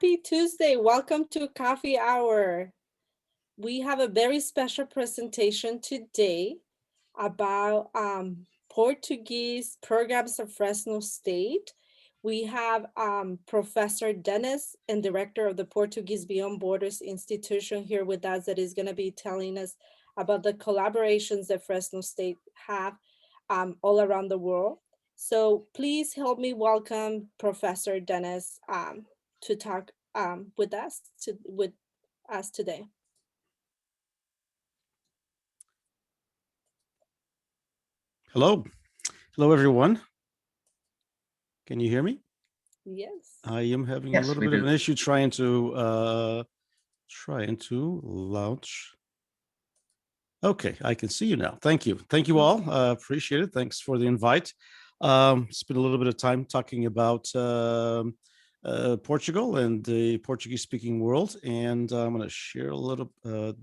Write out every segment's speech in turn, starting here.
Happy Tuesday. Welcome to Coffee Hour. We have a very special presentation today about Portuguese programs of Fresno State. We have Professor Dennis and Director of the Portuguese Beyond Borders Institution here with us that is going to be telling us about the collaborations that Fresno State have all around the world. So please help me welcome Professor Dennis to talk with us today. Hello. Hello, everyone. Can you hear me? Yes. I am having a Yes, little we bit of do. an issue trying to launch. Okay, I can see you now. Thank you. Thank you all. Appreciate it. Thanks for the invite. Spent a little bit of time talking about Portugal and the Portuguese-speaking world, and I'm going to share a little the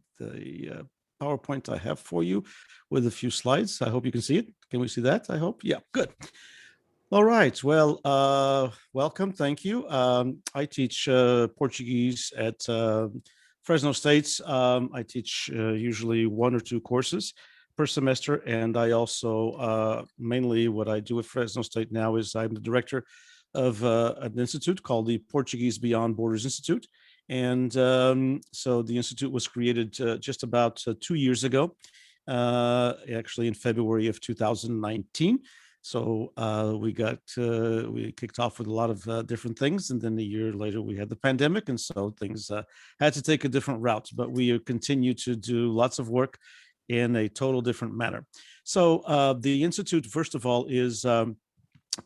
PowerPoint I have for you with a few slides. I hope you can see it. Can we see that? I hope. Yeah, good. All right. Well, welcome. Thank you. I teach Portuguese at Fresno State. I teach usually 1 or 2 courses per semester, and I also mainly what I do at Fresno State now is I'm the director of an institute called the Portuguese Beyond Borders Institute. And so the institute was created just about 2 years ago, actually in February of 2019. So we kicked off with a lot of different things, and then a year later we had the pandemic, and so things had to take a different route. But we continue to do lots of work in a total different manner. So the institute, first of all, is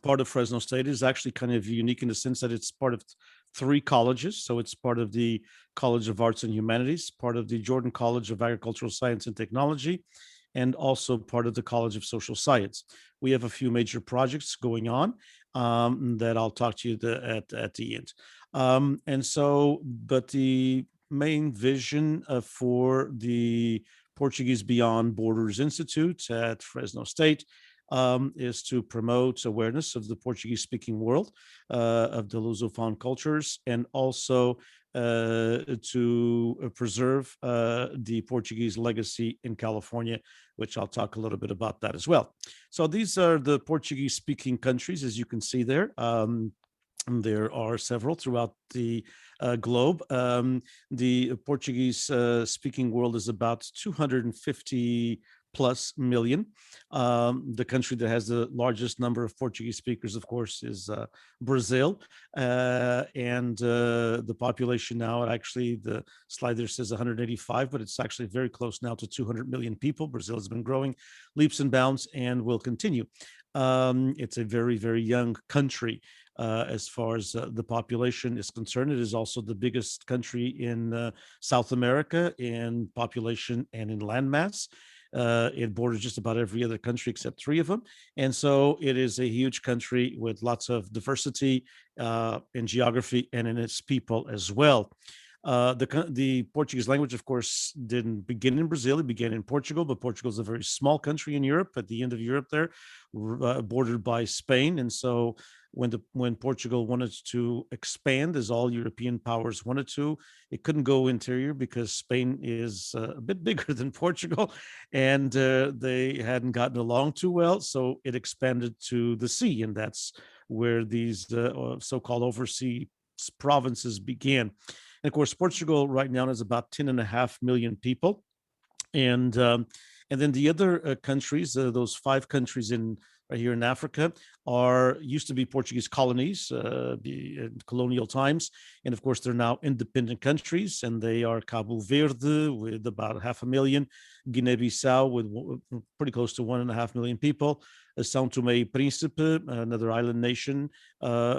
part of Fresno State. Is actually kind of unique in the sense that it's part of 3 colleges. So it's part of the College of Arts and Humanities, part of the Jordan College of Agricultural Science and Technology, and also part of the College of Social Science. We have a few major projects going on that I'll talk to you at the end. But the main vision for the Portuguese Beyond Borders Institute at Fresno State is to promote awareness of the Portuguese-speaking world, of the Lusophone cultures, and also to preserve the Portuguese legacy in California, which I'll talk a little bit about that as well. So these are the Portuguese-speaking countries, as you can see there. There are several throughout the globe. The Portuguese speaking world is about 250 plus million. The country that has the largest number of Portuguese speakers, of course, is Brazil. And the population now, actually, the slide there says 185, but it's actually very close now to 200 million people. Brazil has been growing leaps and bounds and will continue. It's a very, very young country. As far as the population is concerned, it is also the biggest country in South America in population and in landmass. It borders just about every other country except 3 of them. And so it is a huge country with lots of diversity in geography and in its people as well. The Portuguese language, of course, didn't begin in Brazil. It began in Portugal, but Portugal is a very small country in Europe, at the end of Europe there, bordered by Spain. And so when Portugal wanted to expand, as all European powers wanted to, it couldn't go interior because Spain is a bit bigger than Portugal, and they hadn't gotten along too well. So it expanded to the sea, and that's where these so-called overseas provinces began. And of course, Portugal right now is about 10.5 million people. And then the other countries, those 5 countries right here in Africa, used to be Portuguese colonies in colonial times. And of course, they're now independent countries, and they are Cabo Verde with about 500,000, Guinea-Bissau with pretty close to 1.5 million people, São Tomé e Príncipe, another island nation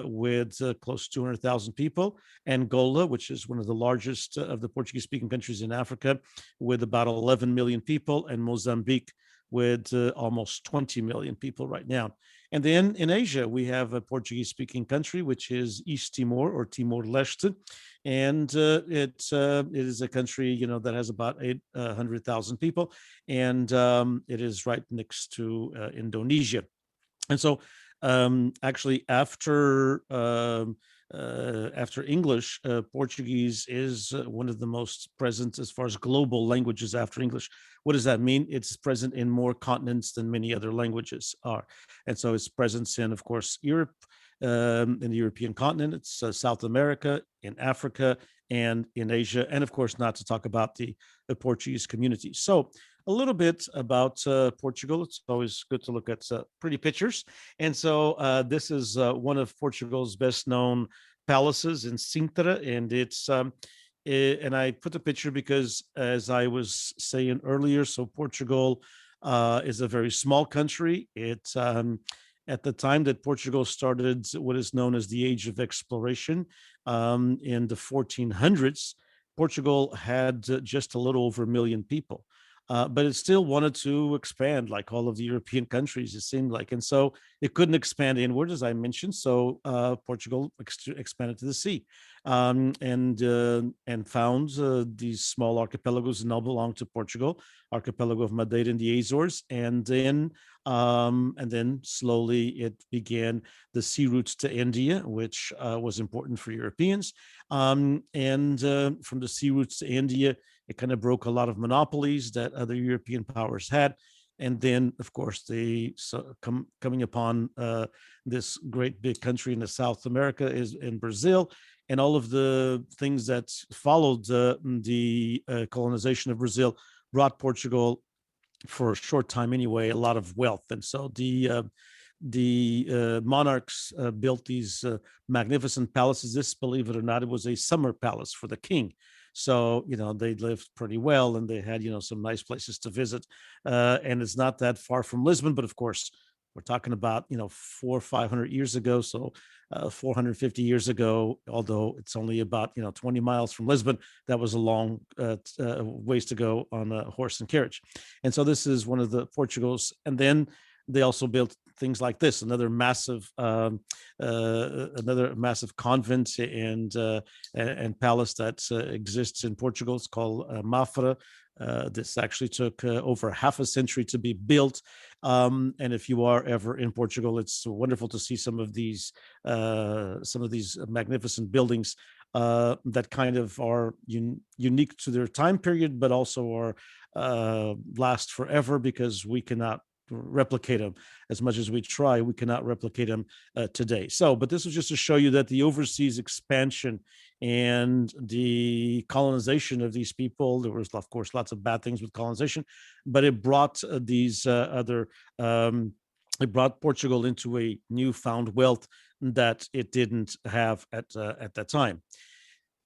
with close to 200,000 people, Angola, which is one of the largest of the Portuguese-speaking countries in Africa, with about 11 million people, and Mozambique with almost 20 million people right now. And then in Asia, we have a Portuguese-speaking country, which is East Timor or Timor-Leste, and it is a country that has about 800,000 people, and it is right next to Indonesia. And so actually after after English, Portuguese is one of the most present as far as global languages after English. What does that mean? It's present in more continents than many other languages are. And so its presence in, of course, Europe, in the European continent, it's South America, in Africa, and in Asia, and of course, not to talk about the Portuguese community. So, a little bit about Portugal. It's always good to look at pretty pictures. And so, this is one of Portugal's best known palaces in Sintra, and and I put the picture because, as I was saying earlier, so Portugal is a very small country. At the time that Portugal started what is known as the Age of Exploration in the 1400s, Portugal had just a little over a million people. But it still wanted to expand like all of the European countries, it seemed like. And so it couldn't expand inward, as I mentioned. So Portugal expanded to the sea and found these small archipelagos that now belong to Portugal, archipelago of Madeira and the Azores. And then slowly it began the sea routes to India, which was important for Europeans. And from the sea routes to India, it kind of broke a lot of monopolies that other European powers had. And then, of course, coming upon this great big country in the South America is in Brazil, and all of the things that followed the colonization of Brazil brought Portugal, for a short time anyway, a lot of wealth. And so the monarchs built these magnificent palaces. This, believe it or not, it was a summer palace for the king. So, they lived pretty well, and they had, some nice places to visit. And it's not that far from Lisbon, but of course, we're talking about, 400 or 500 years ago. So 450 years ago, although it's only about, 20 miles from Lisbon, that was a long ways to go on a horse and carriage. And so this is one of the Portugal's. And then they also built things like this, another massive convent and palace that exists in Portugal. It's called Mafra. This actually took over half a century to be built. And if you are ever in Portugal, it's wonderful to see some of these magnificent buildings that kind of are unique to their time period, but also are last forever, because we cannot replicate them. As much as we try, we cannot replicate them today. But this was just to show you that the overseas expansion and the colonization of these people, there was, of course, lots of bad things with colonization, but it brought it brought Portugal into a newfound wealth that it didn't have at that time.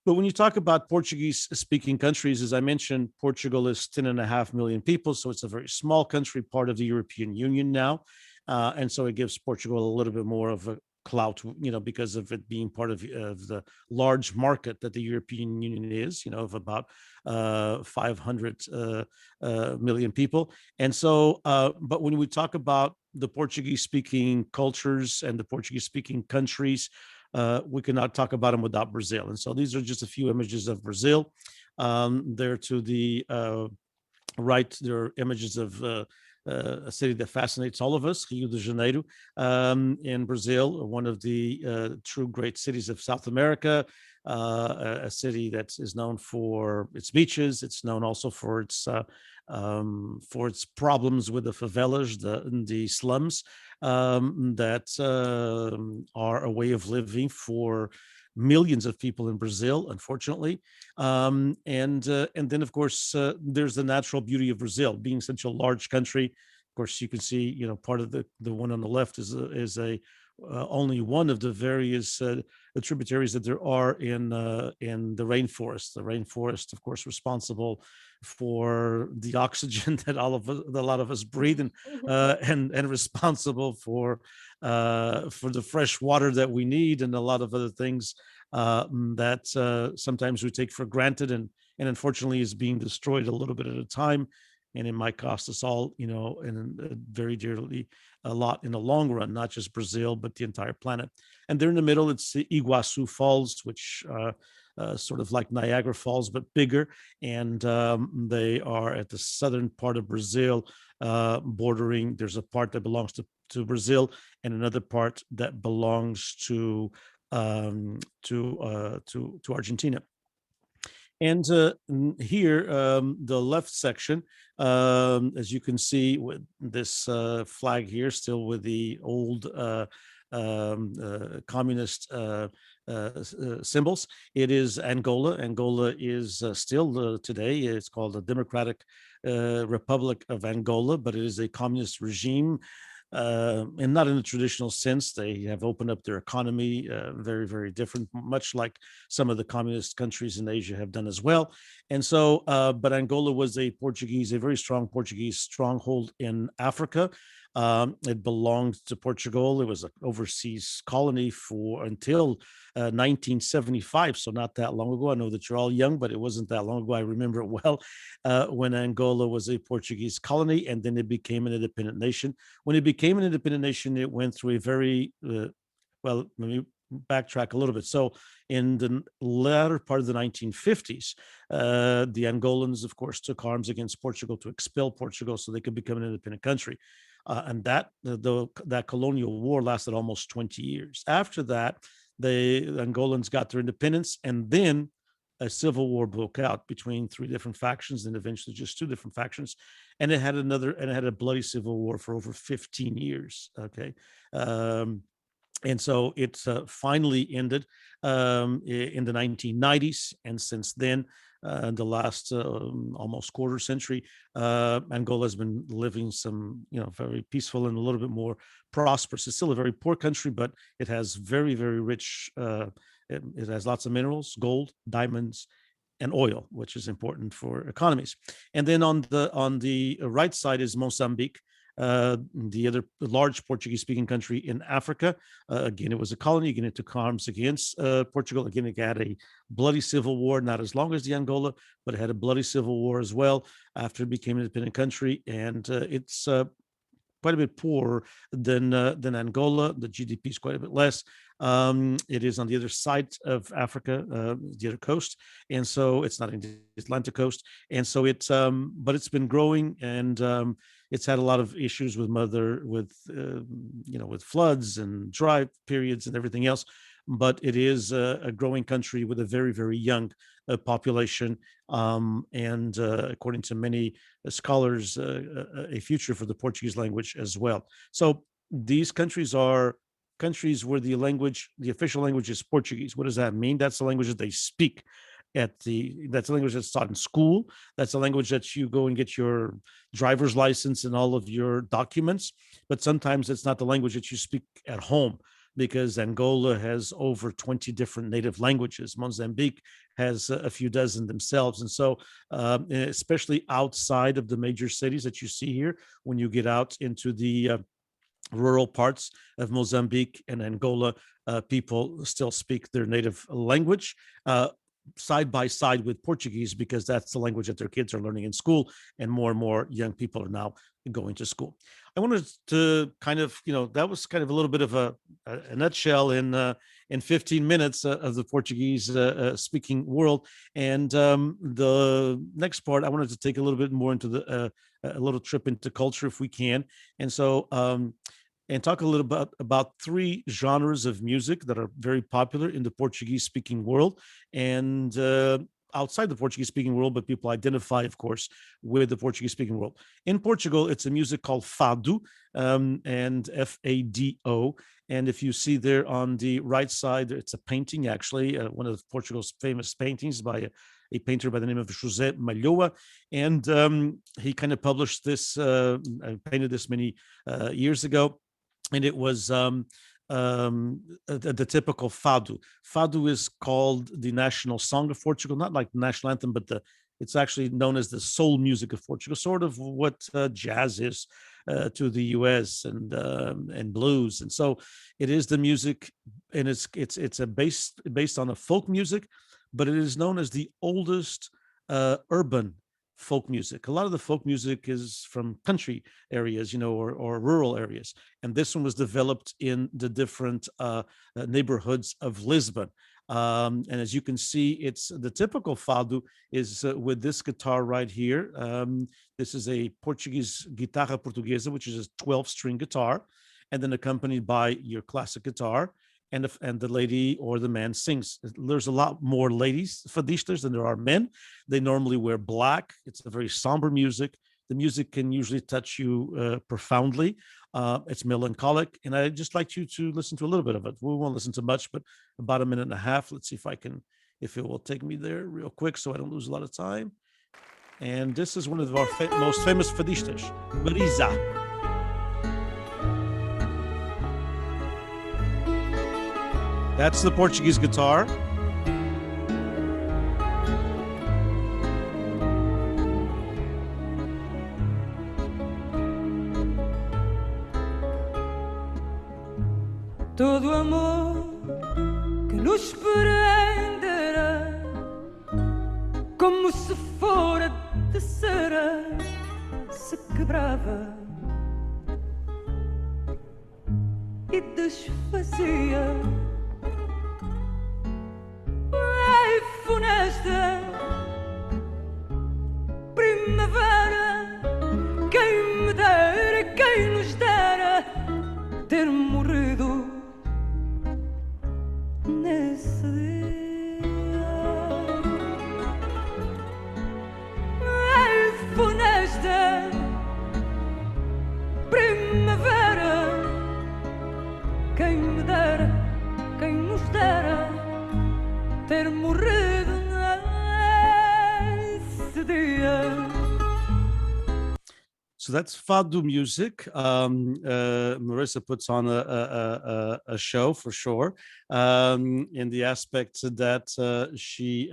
But when you talk about Portuguese speaking countries, as I mentioned, Portugal is 10.5 million people. So it's a very small country, part of the European Union now. And so it gives Portugal a little bit more of a clout, because of it being part of the large market that the European Union is, of about 500 million people. And so, but when we talk about the Portuguese speaking cultures and the Portuguese speaking countries, we cannot talk about them without Brazil. And so these are just a few images of Brazil. There to the right, there are images of a city that fascinates all of us, Rio de Janeiro, in Brazil, one of the true great cities of South America, a city that is known for its beaches. It's known also for its problems with the favelas, the slums, that are a way of living for millions of people in Brazil, unfortunately. And then, of course, there's the natural beauty of Brazil, being such a large country. Of course, you can see, part of the one on the left is a only one of the various tributaries that there are in the rainforest. The rainforest, of course, responsible for the oxygen that a lot of us breathe, and responsible for the fresh water that we need, and a lot of other things that sometimes we take for granted, and unfortunately is being destroyed a little bit at a time. And it might cost us all, and very dearly, a lot in the long run, not just Brazil, but the entire planet. And there in the middle, it's the Iguazu Falls, which sort of like Niagara Falls, but bigger. And they are at the southern part of Brazil, bordering. There's a part that belongs to Brazil, and another part that belongs to to Argentina. And here, the left section, as you can see, with this flag here, still with the old communist symbols. It is Angola. Angola is still today, it's called the Democratic Republic of Angola, but it is a communist regime, and not in the traditional sense. They have opened up their economy, very, very different, much like some of the communist countries in Asia have done as well. And so, but Angola was a very strong Portuguese stronghold in Africa. It belonged to Portugal. It was an overseas colony for until 1975, so not that long ago. I know that you're all young, but it wasn't that long ago. I remember it well, when Angola was a Portuguese colony, and then it became an independent nation. When it became an independent nation, it went through a very well, let me backtrack a little bit. So, in the latter part of the 1950s, the Angolans, of course, took arms against Portugal to expel Portugal so they could become an independent country. And that colonial war lasted almost 20 years. After that, the Angolans got their independence, and then a civil war broke out between three different factions, and eventually just two different factions, and it had a bloody civil war for over 15 years. Okay. Um, and so it's finally ended in the 1990s, and since then, the last almost quarter century, Angola has been living some, very peaceful and a little bit more prosperous. It's still a very poor country, but it has very, very rich. It has lots of minerals, gold, diamonds, and oil, which is important for economies. And then on the right side is Mozambique, the other large Portuguese-speaking country in Africa. Again, it was a colony. Again, it took arms against Portugal. Again, it had a bloody civil war, not as long as the Angola, but it had a bloody civil war as well after it became an independent country. And it's quite a bit poorer than Angola. The GDP is quite a bit less. It is on the other side of Africa, the other coast, and so it's not in the Atlantic coast. And so but it's been growing, and it's had a lot of issues with floods and dry periods and everything else. But it is a growing country with a very, very young population, and according to many scholars, a future for the Portuguese language as well. So these countries are countries where the official language is Portuguese. What does that mean? That's the language that they speak that's the language that's taught in school. That's the language that you go and get your driver's license and all of your documents. But sometimes it's not the language that you speak at home, because Angola has over 20 different native languages. Mozambique has a few dozen themselves. And so, especially outside of the major cities that you see here, when you get out into the rural parts of Mozambique and Angola, people still speak their native language. Side by side with Portuguese, because that's the language that their kids are learning in school, and more young people are now going to school. I wanted to kind of, that was kind of a little bit of a nutshell in 15 minutes of the Portuguese speaking world. And the next part, I wanted to take a little bit more into a little trip into culture, if we can. And so, and talk a little bit about three genres of music that are very popular in the Portuguese speaking world, and outside the Portuguese speaking world, but people identify, of course, with the Portuguese speaking world. In Portugal, it's a music called fado, and Fado. And if you see there on the right side, it's a painting, actually, one of Portugal's famous paintings by a painter by the name of José Malhoa. And he kind of published this, painted this many years ago. And it was the typical fado. Fado is called the national song of Portugal, not like the national anthem, but it's actually known as the soul music of Portugal, sort of what jazz is to the U.S. and blues. And so it is the music, and it's based on a folk music, but it is known as the oldest urban folk music. A lot of the folk music is from country areas, or rural areas. And this one was developed in the different neighborhoods of Lisbon. And as you can see, it's the typical fado is with this guitar right here. This is a Portuguese guitarra portuguesa, which is a 12-string guitar, and then accompanied by your classic guitar. and the lady or the man sings. There's a lot more ladies fadistas than there are men. They normally wear black. It's a very somber music. The music can usually touch you profoundly. It's melancholic, and I'd just like you to listen to a little bit of it. We won't listen to much, but about a minute and a half. Let's see if it will take me there real quick so I don't lose a lot of time. And this is one of our most famous fadistas, Brisa. That's the Portuguese guitar. Todo amor que nos prenderá, como se fora de cera, se quebrava e desfazia. Ai, funesta primavera, quem me dera, quem nos dera ter morrido nesse dia. Ai, funesta primavera, quem me dera, quem nos dera ter morrido nesse dia. So that's fado music. Marissa puts on a show for sure, in the aspect that she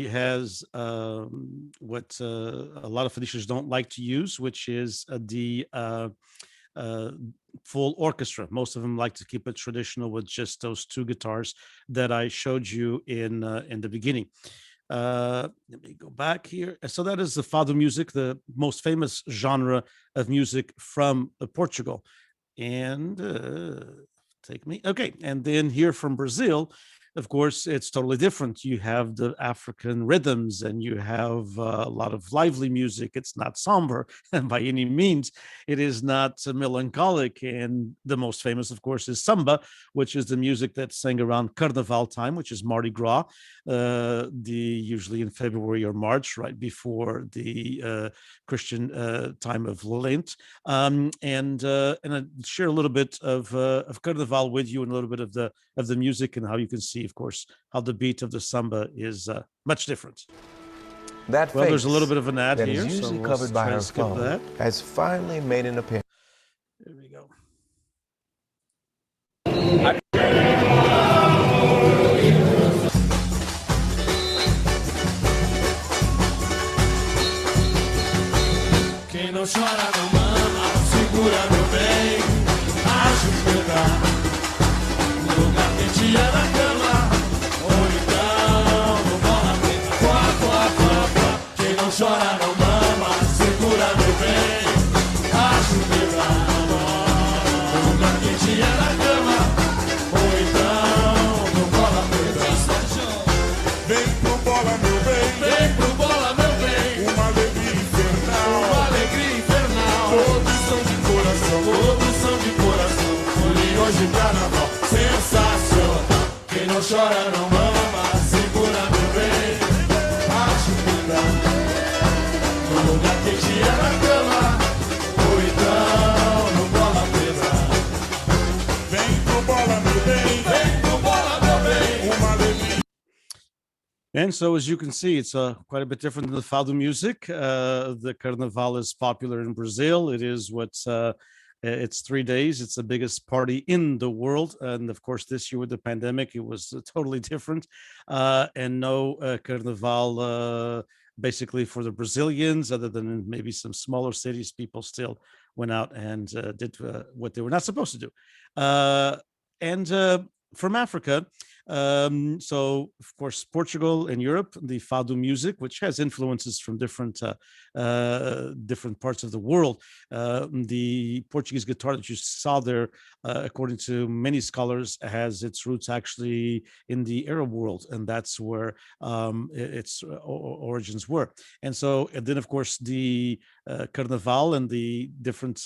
has what a lot of fadistas don't like to use, which is the full orchestra. Most of them like to keep it traditional with just those two guitars that I showed you in the beginning. Let me go back here. So that is the fado music, the most famous genre of music from Portugal. And take me. Okay. And then here from Brazil, of course, it's totally different. You have the African rhythms and you have a lot of lively music. It's not somber by any means. It is not melancholic. And the most famous, of course, is samba, which is the music that's sang around Carnival time, which is Mardi Gras, usually in February or March, right before the Christian time of Lent. And I share a little bit of Carnival with you and a little bit of the music and how you can see, of course, how the beat of the samba is much different. That well, there's a little bit of an ad that here, is usually so covered by her phone that. has finally made an appearance. There we go. Quem não chora não mama, segura meu bem, ajoelha no lugar quentinha na cama, ou então no bola preta, quá, quá, quá, quá. Quem não chora não mama, segura meu bem, ajoelha no lugar quentinha na cama, ou então no bola preta. Vem pro bola meu bem, vem pro bola meu bem, uma alegria infernal, uma alegria infernal. Todos são de coração, folia hoje carnaval, sensacional. Quem não chora não mama, segura meu bem, ajoelha no lugar quentinha na cama, ou então no bola preta. Vem pro bola meu bem, vem pro bola meu bem, uma alegria. And so, as you can see, it's quite a bit different than the fado music. The Carnival is popular in Brazil. It is it's 3 days. It's the biggest party in the world. And of course, this year with the pandemic, it was totally different. And no Carnival basically for the Brazilians, other than in maybe some smaller cities, people still went out and did what they were not supposed to do. And from Africa, so of course Portugal and Europe, the fado music, which has influences from different parts of the world. The Portuguese guitar that you saw there, according to many scholars, has its roots actually in the Arab world, and that's where its origins were. And so, and then of course the carnaval and the different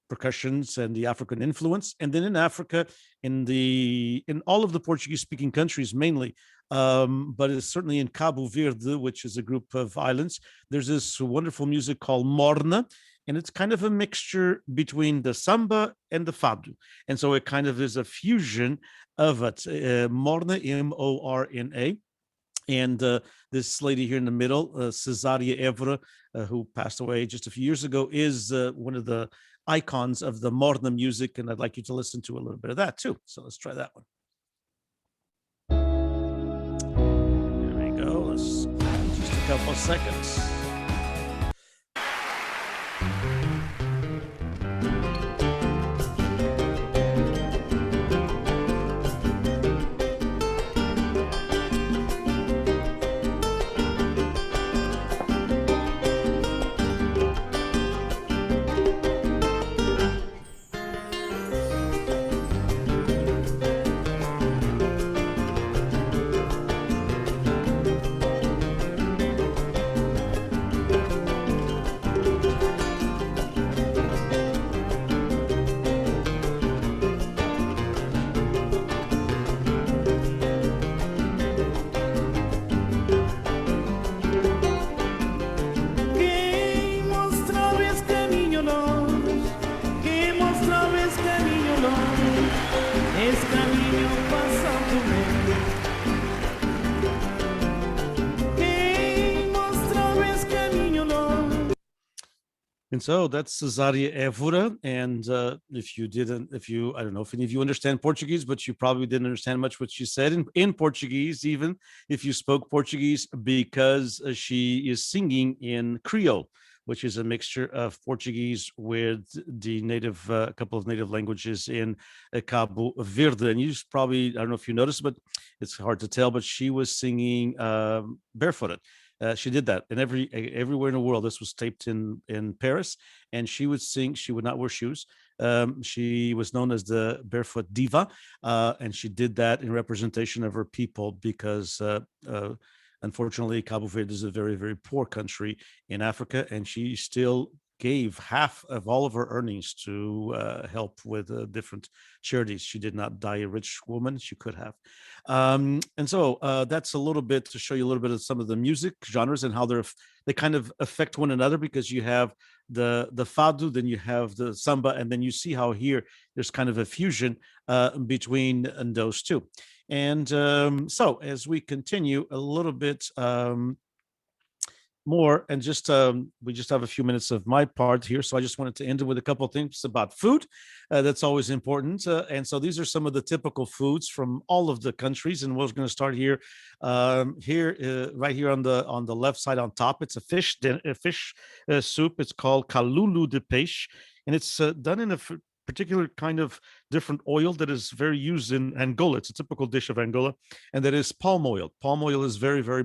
percussions and the African influence. And then in Africa, in all of the Portuguese speaking countries mainly, but it's certainly in Cabo Verde, which is a group of islands, there's this wonderful music called morna, and it's kind of a mixture between the samba and the fado, and so it kind of is a fusion of it. Morna, Morna. And this lady here in the middle, Cesaria Évora, who passed away just a few years ago, is one of the icons of the Morna music, and I'd like you to listen to a little bit of that too. So let's try that one. There we go. Let's just a couple of seconds. And so that's Cesaria Évora. And I don't know if any of you understand Portuguese, but you probably didn't understand much what she said in Portuguese, even if you spoke Portuguese, because she is singing in Creole, which is a mixture of Portuguese with the native, a couple of native languages in Cabo Verde. And you just probably, I don't know if you noticed, but it's hard to tell, but she was singing barefooted. She did that and everywhere in the world. This was taped in Paris, and she would sing. She would not wear shoes. She was known as the Barefoot Diva, and she did that in representation of her people because unfortunately, Cabo Verde is a very, very poor country in Africa, and she still gave half of all of her earnings to help with different charities. She did not die a rich woman. She could have. And so that's a little bit to show you a little bit of some of the music genres and how they kind of affect one another, because you have the fado, then you have the samba, and then you see how here there's kind of a fusion between those two. And so as we continue a little bit more, and just we just have a few minutes of my part here, so I just wanted to end it with a couple of things about food. That's always important. And so these are some of the typical foods from all of the countries, and we're going to start here right here on the left side on top. It's a fish soup. It's called calulu de peixe, and it's done in a particular kind of different oil that is very used in Angola. It's a typical dish of Angola, and that is palm oil. Palm oil is very, very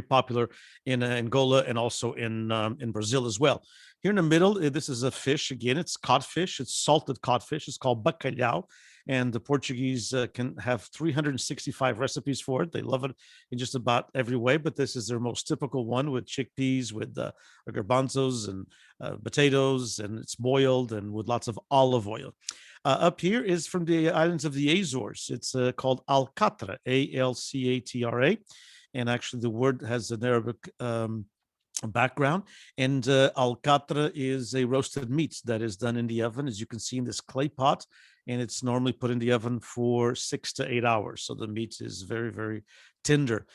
popular in Angola and also in Brazil as well. Here in the middle, this is a fish. Again, it's codfish. It's salted codfish. It's called bacalhau. And the Portuguese can have 365 recipes for it. They love it in just about every way, but this is their most typical one with chickpeas, with garbanzos and potatoes, and it's boiled and with lots of olive oil. Up here is from the islands of the Azores. It's called alcatra, Alcatra. And actually the word has an Arabic background. And alcatra is a roasted meat that is done in the oven, as you can see in this clay pot. And it's normally put in the oven for 6 to 8 hours. So the meat is very, very tender.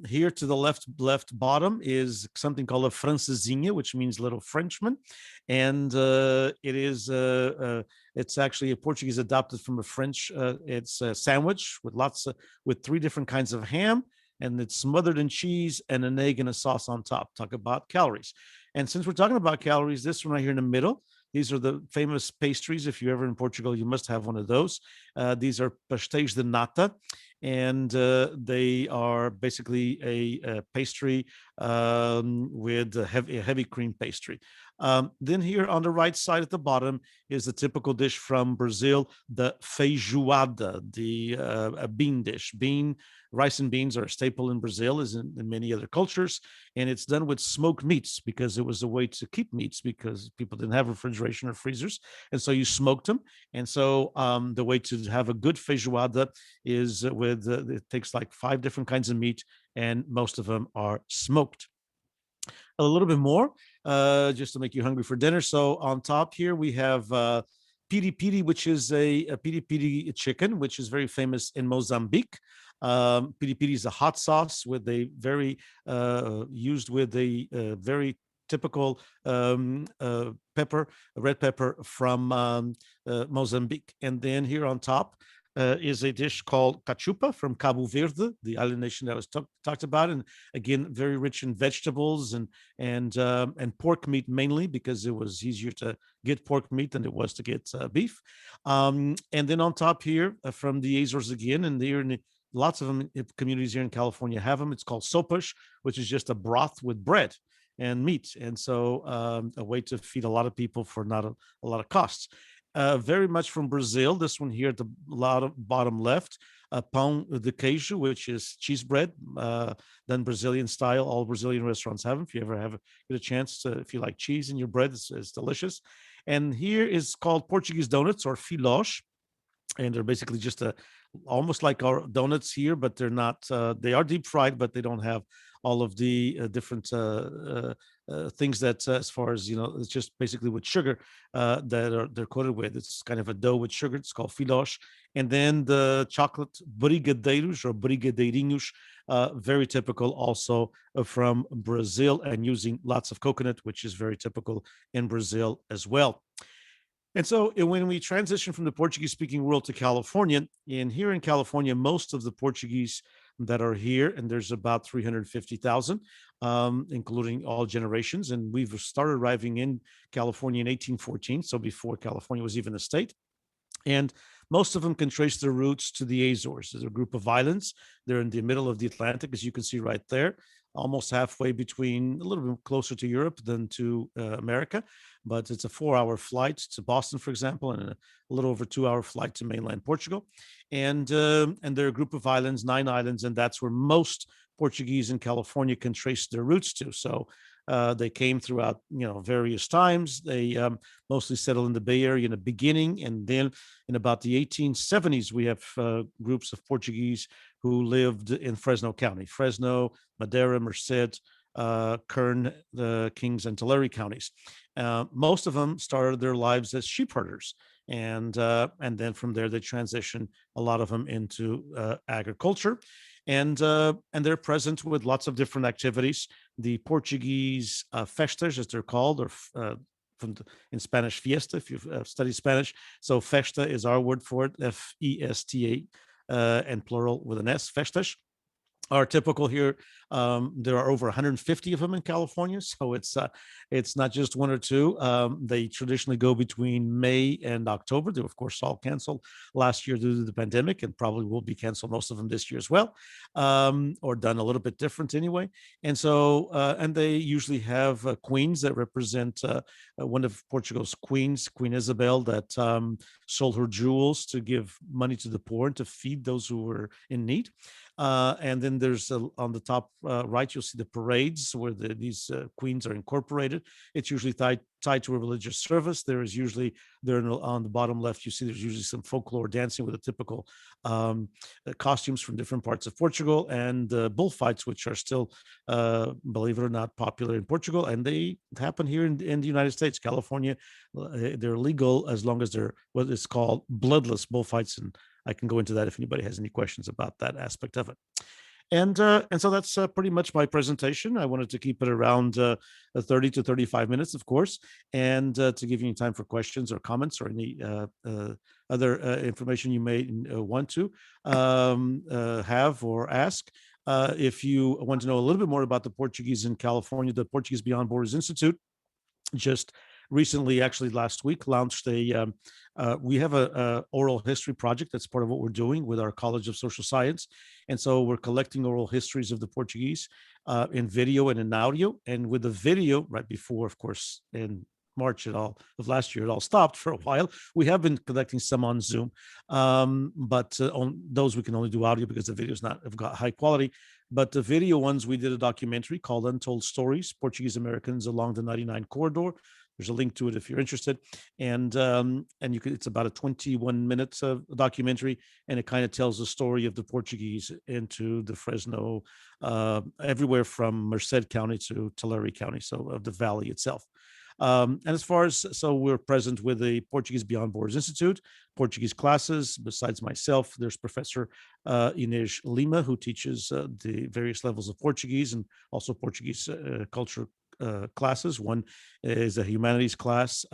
Here to the left bottom is something called a francesinha, which means little Frenchman. And it's actually a Portuguese adopted from a French. It's a sandwich with 3 different kinds of ham, and it's smothered in cheese and an egg and a sauce on top. Talk about calories. And since we're talking about calories, this one right here in the middle, these are the famous pastries. If you're ever in Portugal, you must have one of those. These are pastéis de nata. and they are basically a pastry with a heavy cream pastry. Then here on the right side at the bottom is the typical dish from Brazil, the feijoada, the a bean dish. Rice and beans are a staple in Brazil, as in many other cultures, and it's done with smoked meats because it was a way to keep meats because people didn't have refrigeration or freezers, and so you smoked them. And so the way to have a good feijoada is with it takes like 5 different kinds of meat, and most of them are smoked. A little bit more, just to make you hungry for dinner. So on top here we have piri piri, which is a piri piri chicken, which is very famous in Mozambique. Piri piri is a hot sauce with a very used with a very typical pepper, red pepper from Mozambique. And then here on top is a dish called cachupa from Cabo Verde, the island nation that was talked about, and again very rich in vegetables and pork meat mainly because it was easier to get pork meat than it was to get beef. And then on top here from the Azores again, and here in the, lots of them communities here in California have them. It's called sopas, which is just a broth with bread and meat, and so a way to feed a lot of people for not a lot of costs. Very much from Brazil. This one here at the bottom left, pão de queijo, which is cheese bread, done Brazilian style. All Brazilian restaurants have them. If you ever get a chance to, if you like cheese in your bread, it's delicious. And here is called Portuguese donuts or filós, and they're basically just almost like our donuts here, but they're not. They are deep fried, but they don't have all of the different things that, as far as it's just basically with sugar that they're coated with. It's kind of a dough with sugar. It's called filós, and then the chocolate brigadeiros or brigadeirinhos, very typical also from Brazil, and using lots of coconut, which is very typical in Brazil as well. And so when we transition from the Portuguese speaking world to California, and here in California, most of the Portuguese that are here, and there's about 350,000, including all generations. And we've started arriving in California in 1814, so before California was even a state. And most of them can trace their roots to the Azores. There's a group of islands. They're in the middle of the Atlantic, as you can see right there, almost halfway between, a little bit closer to Europe than to America. But it's a 4-hour flight to Boston, for example, and a little over 2-hour flight to mainland Portugal. And they're a group of islands, 9 islands, and that's where most Portuguese in California can trace their roots to. So they came throughout, various times. They mostly settled in the Bay Area in the beginning, and then in about the 1870s, we have groups of Portuguese who lived in Fresno County, Fresno, Madera, Merced, Kern, the Kings, and Tulare counties. Most of them started their lives as sheep herders, and then from there they transitioned a lot of them into agriculture, and they're present with lots of different activities. The Portuguese festas, as they're called, or in Spanish, fiesta, if you've studied Spanish. So festa is our word for it, Festa, and plural with an S, festas, are typical here. There are over 150 of them in California, so it's not just one or two. They traditionally go between May and October. They were, of course, all canceled last year due to the pandemic, and probably will be canceled, most of them, this year as well, or done a little bit different anyway. And so, and they usually have queens that represent one of Portugal's queens, Queen Isabel, that sold her jewels to give money to the poor and to feed those who were in need. And then there's on the top right, you'll see the parades where these queens are incorporated. It's usually tied to a religious service. There is usually, on the bottom left, you see there's usually some folklore dancing with the typical costumes from different parts of Portugal, and bullfights, which are still, believe it or not, popular in Portugal. And they happen here in the United States. California, they're legal as long as they're what is called bloodless bullfights. And I can go into that if anybody has any questions about that aspect of it. And so that's pretty much my presentation. I wanted to keep it around 30 to 35 minutes, of course, and to give you time for questions or comments or any other information you may want to have or ask. If you want to know a little bit more about the Portuguese in California, the Portuguese Beyond Borders Institute just recently, actually last week, launched we have a oral history project that's part of what we're doing with our College of Social Science. And so we're collecting oral histories of the Portuguese in video and in audio. And with the video, right before, of course, in March of last year, it all stopped for a while. We have been collecting some on Zoom, but on those we can only do audio because the video's not have got high quality. But the video ones, we did a documentary called Untold Stories, Portuguese Americans Along the 99 Corridor. There's a link to it if you're interested. And you can, it's about a 21 minutes of documentary, and it kind of tells the story of the Portuguese into the Fresno, everywhere from Merced County to Tulare County, so of the valley itself. And as far as, so we're present with the Portuguese Beyond Borders Institute, Portuguese classes. Besides myself, there's Professor Inês Lima, who teaches the various levels of Portuguese and also Portuguese culture classes. One is a humanities class.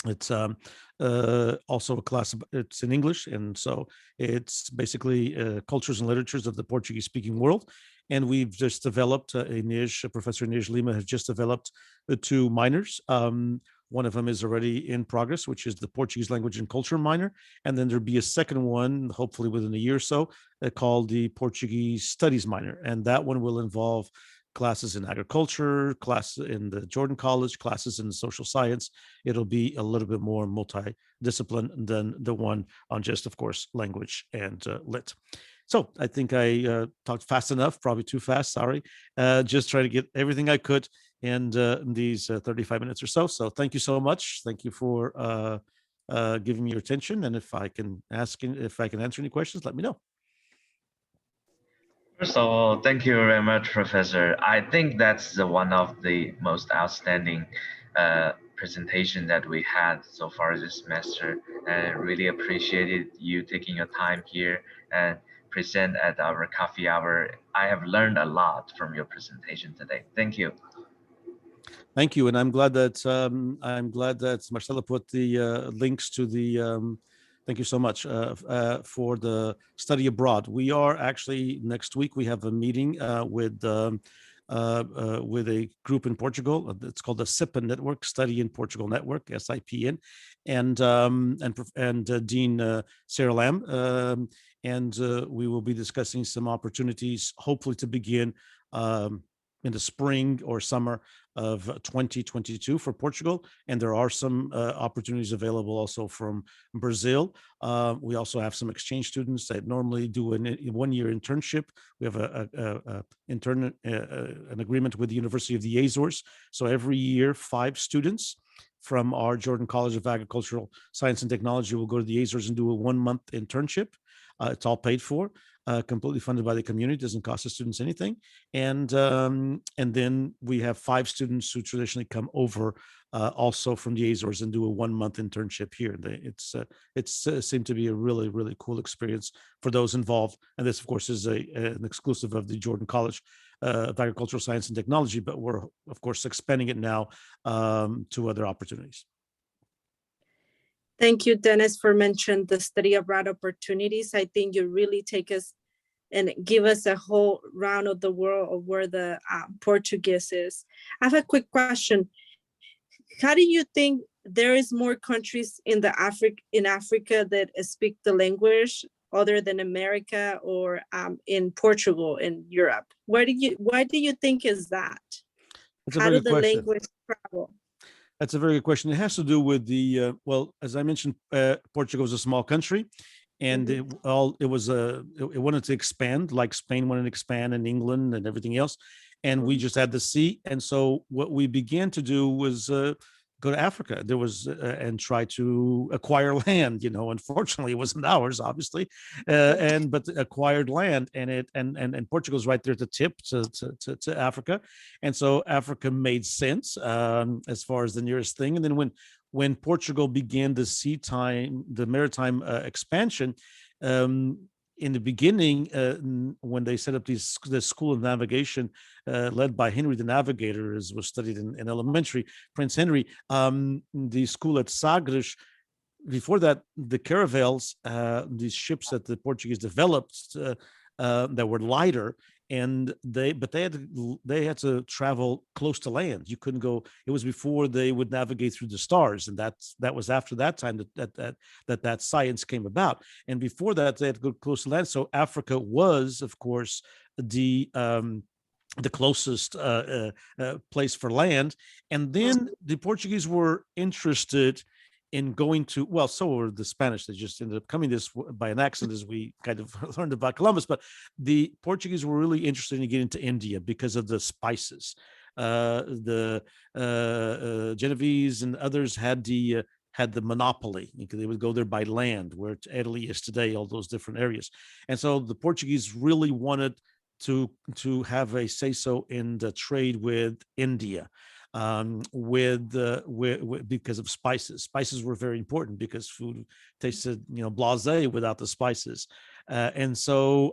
It's also a class, it's in English. And so it's basically cultures and literatures of the Portuguese speaking world. And we've just developed, Professor Inês Lima has just developed the two minors. One of them is already in progress, which is the Portuguese language and culture minor. And then there'll be a second one, hopefully within a year or so, called the Portuguese studies minor. And that one will involve classes in agriculture, classes in the Jordan College, classes in social science. It'll be a little bit more multidiscipline than the one on just, of course, language and lit. So I think I talked fast enough, probably too fast, sorry. Just try to get everything I could in these 35 minutes or so. So thank you so much. Thank you for giving me your attention. And if I can answer any questions, let me know. First of all, thank you very much, Professor. I think that's one of the most outstanding presentation that we had so far this semester. And I really appreciated you taking your time here and present at our coffee hour. I have learned a lot from your presentation today. Thank you. Thank you, and I'm glad that Marcela put the links to the. Thank you so much for the study abroad. We are actually next week. We have a meeting with a group in Portugal. It's called the SIPN Network, Study in Portugal Network, SIPN, and Dean Sarah Lamb, and we will be discussing some opportunities, hopefully to begin in the spring or summer of 2022 for Portugal. And there are some opportunities available also from Brazil. We also have some exchange students that normally do a 1-year internship. We have an agreement with the University of the Azores. So every year, 5 students from our Jordan College of Agricultural Science and Technology will go to the Azores and do a 1-month internship. It's all paid for. Completely funded by the community, doesn't cost the students anything. And then we have 5 students who traditionally come over also from the Azores and do a 1-month internship here. It's seemed to be a really, really cool experience for those involved. And this, of course, is an exclusive of the Jordan College of Agricultural Science and Technology, but we're, of course, expanding it now to other opportunities. Thank you, Dennis, for mentioning the study abroad opportunities. I think you really take us and give us a whole round of the world of where the Portuguese is. I have a quick question. How do you think there is more countries in Africa that speak the language other than America or in Portugal in Why do you think is that? How do the language travel? That's a very good question. It has to do with the well, as I mentioned, Portugal is a small country, and it wanted to expand, like Spain wanted to expand, and England and everything else, and we just had the sea. And so what we began to do was go to Africa. There was and try to acquire land. Unfortunately, it wasn't ours, obviously, but acquired land, and Portugal's right there at the tip to Africa, and so Africa made sense as far as the nearest thing. And then when Portugal began the maritime expansion. In the beginning, when they set up the School of Navigation led by Henry the Navigator, as was studied in elementary, Prince Henry, the school at Sagres, before that, the caravels, these ships that the Portuguese developed that were lighter, and they had to travel close to land. You couldn't go. It was before they would navigate through the stars, and that was after that time that science came about. And before that, they had to go close to land. So Africa was, of course, the closest place for land. And then the Portuguese were interested in going to, well, so were the Spanish. They just ended up coming this by an accident, as we kind of learned about Columbus. But the Portuguese were really interested in getting to India because of the spices. The Genovese and others had the monopoly. They would go there by land, where Italy is today, all those different areas. And so the Portuguese really wanted to have a say-so in the trade with India, with because of spices. Spices were very important because food tasted, blasé without the spices, and so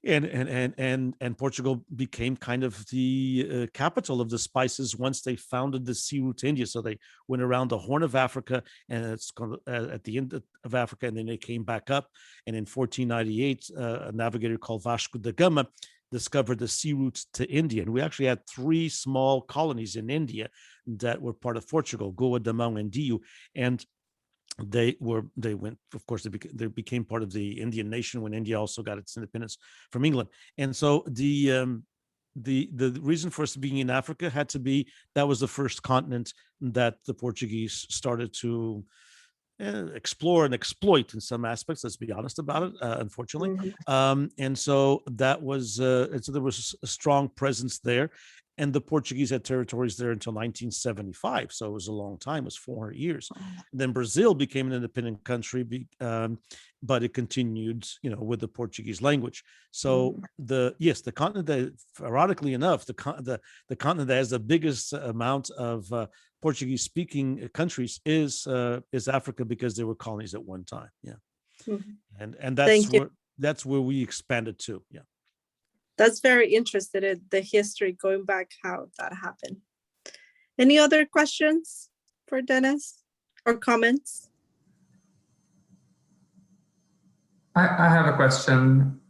and Portugal became kind of the capital of the spices once they founded the sea route to India. So they went around the Horn of Africa, and it's at the end of Africa, and then they came back up. And in 1498, a navigator called Vasco da Gama discovered the sea route to India. And we actually had 3 small colonies in India that were part of Portugal: Goa, Damão, and Diu. And they went, of course, they became part of the Indian nation when India also got its independence from England. And so the reason for us being in Africa had to be that was the first continent that the Portuguese started to explore and exploit in some aspects. Let's be honest about it, unfortunately. And so that was, and so there was a strong presence there. And the Portuguese had territories there until 1975. So it was a long time, it was 400 years. Then Brazil became an independent country, but it continued, with the Portuguese language. So the continent that, ironically enough, the continent that has the biggest amount of Portuguese speaking countries is Africa, because they were colonies at one time. Yeah. And that's where we expanded to. Yeah. That's very interesting in the history, going back how that happened. Any other questions for Dennis or comments? I have a question.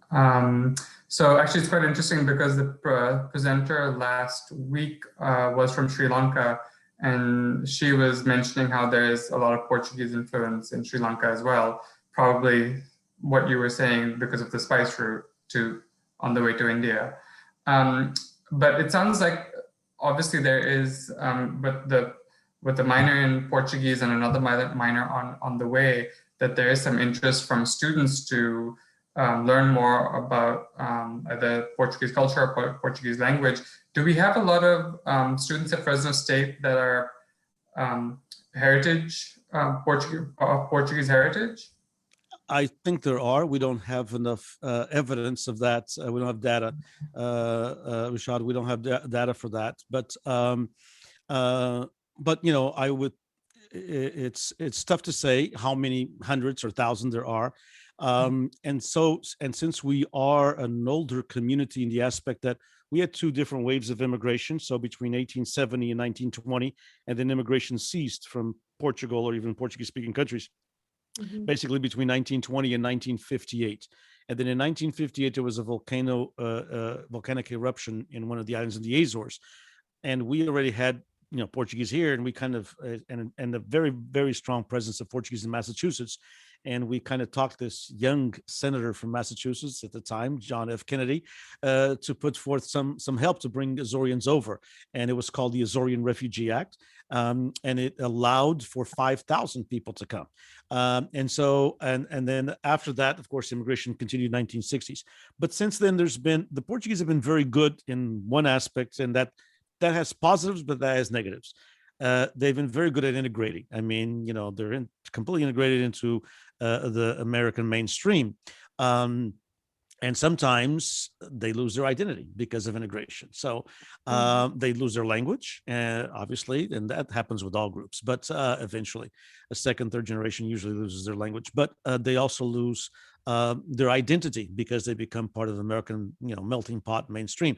So actually, it's quite interesting because the presenter last week was from Sri Lanka, and she was mentioning how there is a lot of Portuguese influence in Sri Lanka as well. Probably what you were saying because of the spice route on the way to India. But it sounds like obviously there is, with the minor in Portuguese and another minor on the way, that there is some interest from students to learn more about the Portuguese culture or Portuguese language. Do we have a lot of students at Fresno State that are Portuguese heritage? I think there are. We don't have enough evidence of that. We don't have data, Rashad. We don't have data for that. But I would. It's tough to say how many hundreds or thousands there are. And since we are an older community in the aspect that we had 2 different waves of immigration, so between 1870 and 1920, and then immigration ceased from Portugal or even Portuguese-speaking countries. Basically between 1920 and 1958. And then in 1958, there was a volcanic eruption in one of the islands in the Azores. And we already had, Portuguese here, and we kind of, and a very, very strong presence of Portuguese in Massachusetts. And we kind of talked this young senator from Massachusetts at the time, John F. Kennedy, to put forth some help to bring Azoreans over. And it was called the Azorean Refugee Act. And it allowed for 5,000 people to come. And then after that, of course, immigration continued in the 1960s. But since then, the Portuguese have been very good in one aspect, and that has positives, but that has negatives. They've been very good at integrating. I mean, they're completely integrated into the American mainstream. And sometimes they lose their identity because of integration. So they lose their language, obviously, and that happens with all groups. But eventually, a second, third generation usually loses their language. But they also lose their identity because they become part of the American, melting pot mainstream.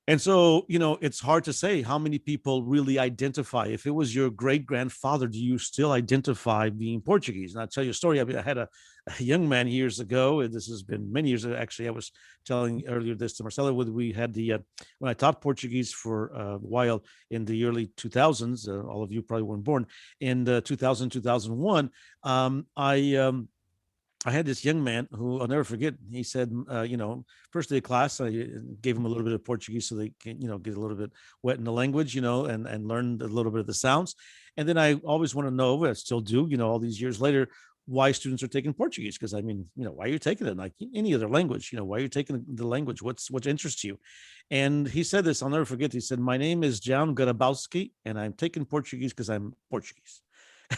And so, it's hard to say how many people really identify. If it was your great grandfather, do you still identify being Portuguese? And I'll tell you a story. I mean, I had a young man years ago, and this has been many years ago. Actually, I was telling earlier this to Marcelo, we had when I taught Portuguese for a while in the early 2000s, all of you probably weren't born, in 2000, 2001, I had this young man who I'll never forget. He said, first day of class, I gave him a little bit of Portuguese so they can, get a little bit wet in the language, and learn a little bit of the sounds. And then I always want to know, I still do, all these years later, why students are taking Portuguese. Because I mean, why are you taking it? Like any other language, why are you taking the language? What interests you? And he said this, I'll never forget. He said, my name is John Garabowski, and I'm taking Portuguese because I'm Portuguese.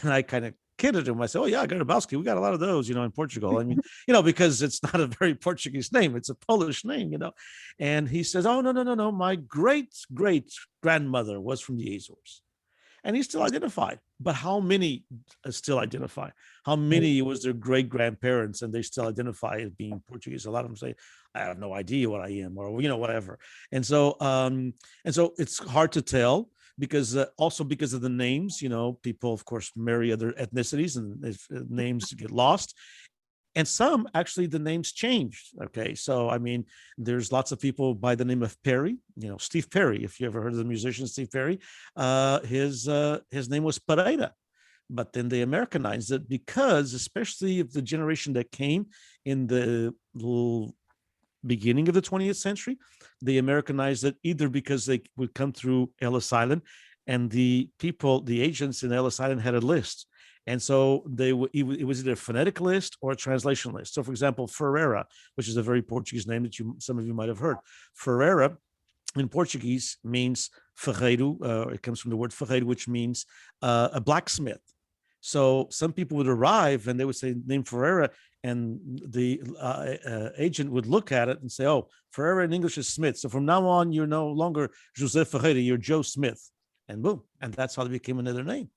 And I kind of kidded him. I said, "Oh yeah, Garabowski. We got a lot of those, in Portugal. I mean, because it's not a very Portuguese name; it's a Polish name, And he says, "Oh no. My great grandmother was from the Azores, and he still identified. But how many still identify? How many was their great grandparents, and they still identify as being Portuguese? A lot of them say, I have no idea what I am, or whatever. And so it's hard to tell." Because also because of the names, people, of course, marry other ethnicities and if names get lost. And some actually the names changed. Okay. So, I mean, there's lots of people by the name of Perry, Steve Perry, if you ever heard of the musician Steve Perry, his name was Pereira. But then they Americanized it because, especially of the generation that came in the beginning of the 20th century, they Americanized it either because they would come through Ellis Island and the agents in Ellis Island had a list. And so it was either a phonetic list or a translation list. So for example, Ferreira, which is a very Portuguese name that some of you might have heard. Ferreira in Portuguese means ferreiro. It comes from the word ferreiro, which means a blacksmith. So some people would arrive and they would say name Ferreira, and the agent would look at it and say, "Oh, Ferreira in English is Smith. So from now on, you're no longer Jose Ferreira, you're Joe Smith." And boom, and that's how they became another name.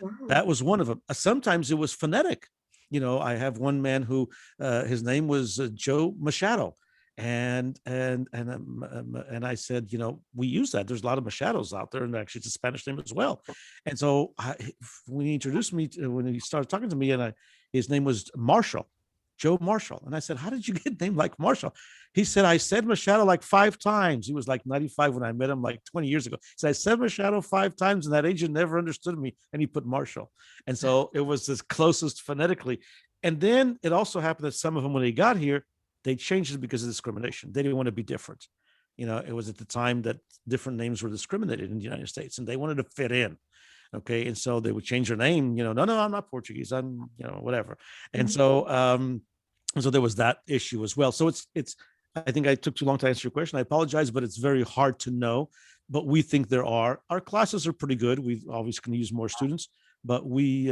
Wow. That was one of them. Sometimes it was phonetic. I have one man who his name was Joe Machado. And I said, we use that. There's a lot of Machados out there, and actually it's a Spanish name as well. And so when he introduced me, when he started talking to me, and his name was Marshall, Joe Marshall. And I said, "How did you get named like Marshall?" He said, "I said Machado like 5 times. He was like 95 when I met him like 20 years ago. He said, "I said Machado 5 times, and that agent never understood me." And he put Marshall. And so it was the closest phonetically. And then it also happened that some of them, when they got here, they changed it because of discrimination. They didn't want to be different. It was at the time that different names were discriminated in the United States, and they wanted to fit in. Okay. And so they would change their name, no, I'm not Portuguese. I'm, whatever. And so there was that issue as well. So it's, I think I took too long to answer your question. I apologize, but it's very hard to know. But we think our classes are pretty good. We always can use more students, but we,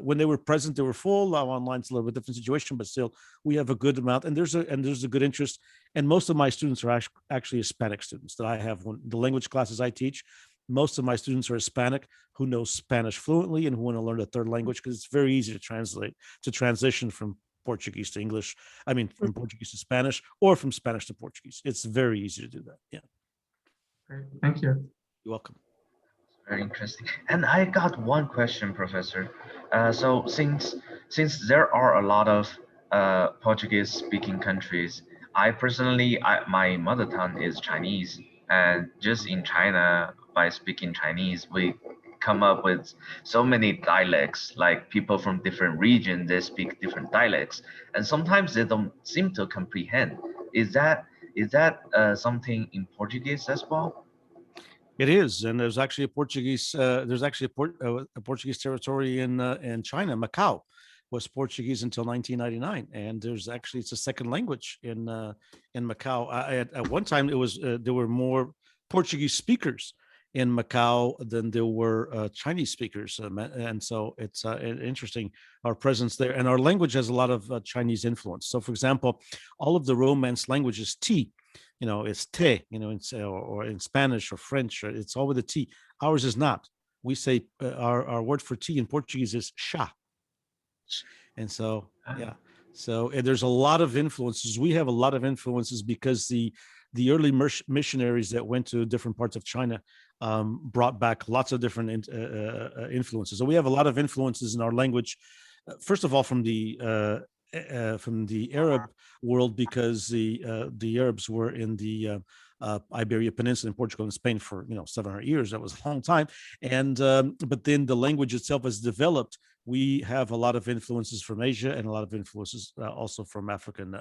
when they were present, they were full. Now online's a little bit different situation, but still we have a good amount, and there's a good interest. And most of my students are actually Hispanic students that I have. The language classes I teach, most of my students are Hispanic who know Spanish fluently and who want to learn a third language, because it's very easy to transition from Portuguese to English. I mean, from Portuguese to Spanish, or from Spanish to Portuguese. It's very easy to do that. Yeah. Great. Thank you. You're welcome. Very interesting. And I got one question, Professor. So since there are a lot of Portuguese-speaking countries, I personally, my mother tongue is Chinese, and just in China, by speaking Chinese, we come up with so many dialects. Like people from different regions, they speak different dialects, and sometimes they don't seem to comprehend. Is that something in Portuguese as well? It is, and there's actually a Portuguese. There's actually a Portuguese territory in China. Macau was Portuguese until 1999, and it's a second language in Macau. At one time, there were more Portuguese speakers in Macau than there were Chinese speakers, and so it's interesting, our presence there, and our language has a lot of Chinese influence. So, for example, all of the Romance languages, T, it's te, or in Spanish or French, it's all with a T. Ours is not. We say our word for tea in Portuguese is chá. And so, yeah. So there's a lot of influences. We have a lot of influences because the the early missionaries that went to different parts of China brought back lots of different influences. So we have a lot of influences in our language. First of all, from the Arab world, because the Arabs were in the Iberia Peninsula in Portugal and Spain for 700 years. That was a long time, and but then the language itself has developed. We have a lot of influences from Asia and a lot of influences also from African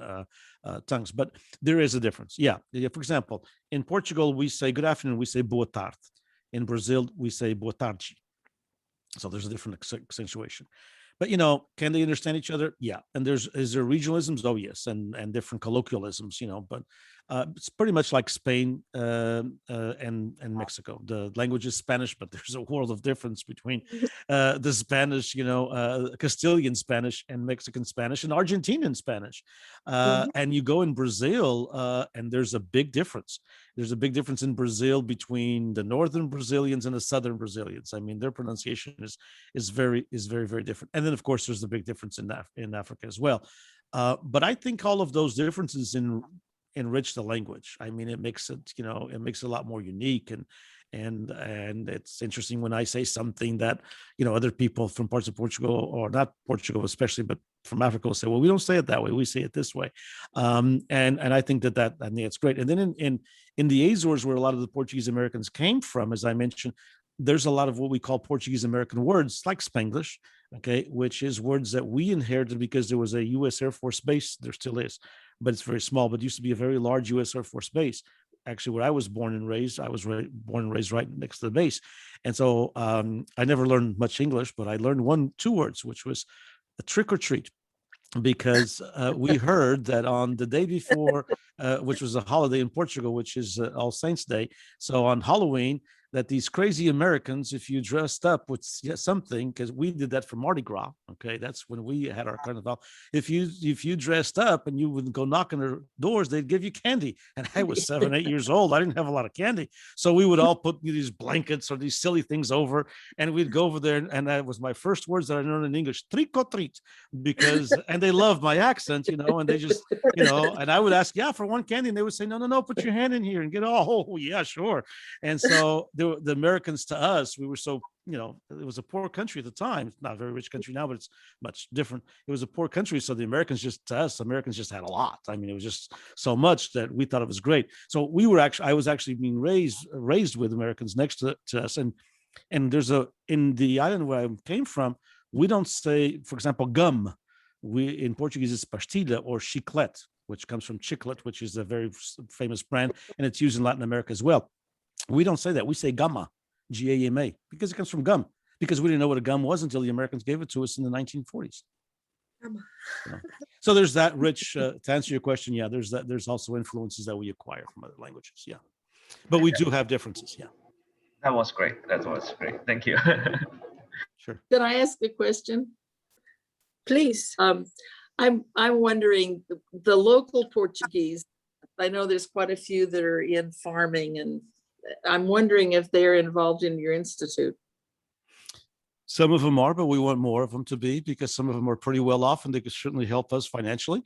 tongues. But there is a difference. Yeah. For example, in Portugal we say good afternoon. We say boa tarde. In Brazil we say boa tarde. So there's a different accentuation. But can they understand each other? Yeah. And is there regionalisms? Oh yes, and different colloquialisms. But it's pretty much like Spain and Mexico. The language is Spanish, but there's a world of difference between the Spanish, Castilian Spanish and Mexican Spanish and Argentinian Spanish. And you go in Brazil, and there's a big difference. There's a big difference in Brazil between the northern Brazilians and the southern Brazilians. I mean, their pronunciation is very, very different. And then, of course, there's the big difference in Africa as well. But I think all of those differences enrich the language. I mean, it makes it a lot more unique, and it's interesting when I say something that other people from parts of Portugal, or not Portugal especially, but from Africa, will say, well, we don't say it that way, we say it this way. And I think that I think it's great. And then in the Azores, where a lot of the Portuguese Americans came from, as I mentioned, there's a lot of what we call Portuguese American words like Spanglish, okay, which is words that we inherited because there was a U.S. Air Force base. There still is, but it's very small, but it used to be a very large U.S. Air Force base. Actually, where I was born and raised, I was born and raised right next to the base. And so I never learned much English, but I learned two words, which was a trick or treat, because we heard that on the day before, which was a holiday in Portugal, which is All Saints Day. So on Halloween, that these crazy Americans, if you dressed up with something, because we did that for Mardi Gras, okay, that's when we had our carnival. If you dressed up and you would go knock on their doors, they'd give you candy. And I was 7, 8 years old. I didn't have a lot of candy, so we would all put these blankets or these silly things over, and we'd go over there. And that was my first words that I learned in English: trick or treat, because and they loved my accent, and they just and I would ask, yeah, for one candy, and they would say, no, put your hand in here and get oh yeah, sure. And so the Americans, to us, we were so, it was a poor country at the time. It's not a very rich country now, but it's much different. It was a poor country. So the Americans just had a lot. I mean, it was just so much that we thought it was great. So I was actually being raised with Americans next to us. And there's in the island where I came from, we don't say, for example, gum. In Portuguese, it's pastilha or chiclete, which comes from chiclet, which is a very famous brand. And it's used in Latin America as well. We don't say that. We say gama, G-A-M-A, because it comes from gum, because we didn't know what a gum was until the Americans gave it to us in the 1940s. So there's that rich, to answer your question, yeah, there's also influences that we acquire from other languages, yeah. But we do have differences, yeah. That was great. Thank you. Sure. Can I ask a question? Please. I'm wondering, the local Portuguese, I know there's quite a few that are in farming, and I'm wondering if they're involved in your institute. Some of them are, but we want more of them to be, because some of them are pretty well off and they could certainly help us financially.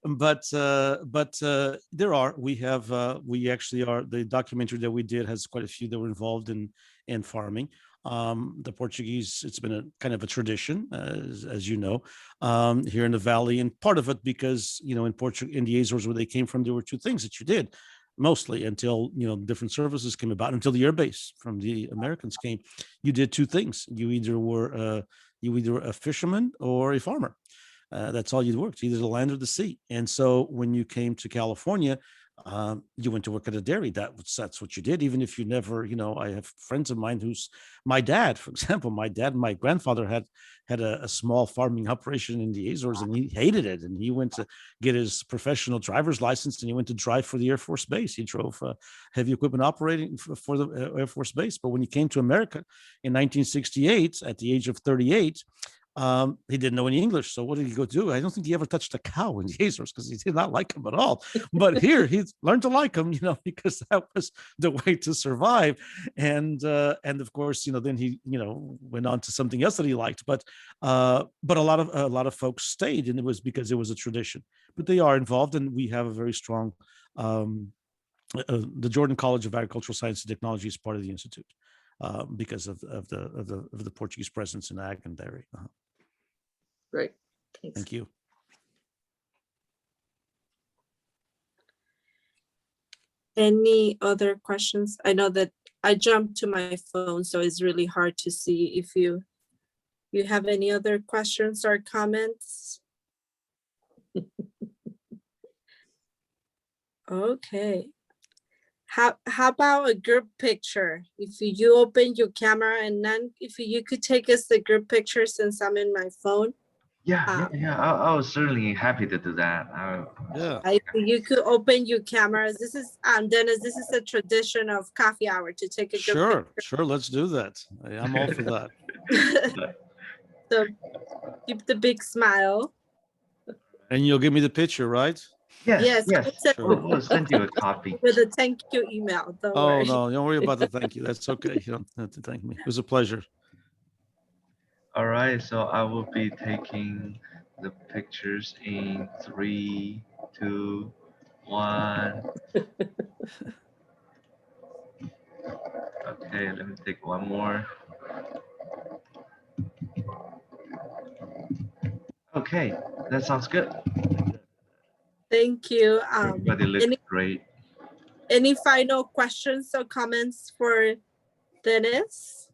But there are. We actually are. The documentary that we did has quite a few that were involved in farming. The Portuguese, it's been a kind of a tradition, as you know, here in the Valley, and part of it because, in the Azores where they came from, there were two things that you did mostly until, different services came about, until the air base from the Americans came. You did two things. You either were a fisherman or a farmer. That's all you worked, either the land or the sea. And so when you came to California, you went to work at a dairy. That's what you did, even if you never, I have friends of mine my dad, for example, my grandfather had a small farming operation in the Azores, and he hated it. And he went to get his professional driver's license, and he went to drive for the Air Force Base. He drove heavy equipment operating for the Air Force Base. But when he came to America in 1968, at the age of 38, He didn't know any English. So what did he go do? I don't think he ever touched a cow in the Azores because he did not like them at all. But here he learned to like them, because that was the way to survive. And of course, then he, went on to something else that he liked. But a lot of folks stayed, and it was because it was a tradition. But they are involved, and we have a very strong. The Jordan College of Agricultural Science and Technology is part of the institute because of the Portuguese presence in ag and dairy. Great. Thanks. Thank you. Any other questions? I know that I jumped to my phone, so it's really hard to see if you have any other questions or comments. Okay. How about a group picture? If you open your camera, and then if you could take us the group picture, since I'm in my phone. Yeah. I was certainly happy to do that. Yeah. If you could open your cameras. This is Dennis, this is a tradition of coffee hour to take a group Sure. Let's do that. I'm all for that. picture. So keep the big smile. And you'll give me the picture, right? Yes. Sure. We'll send you a copy. With a thank you email. Don't Oh, worry. no, don't worry about the thank you. That's okay. You don't have to thank me. It was a pleasure. All right, so I will be taking the pictures in 3, 2, 1. Okay, let me take one more. Okay, that sounds good. Thank you. Everybody looks great. Any final questions or comments for Dennis?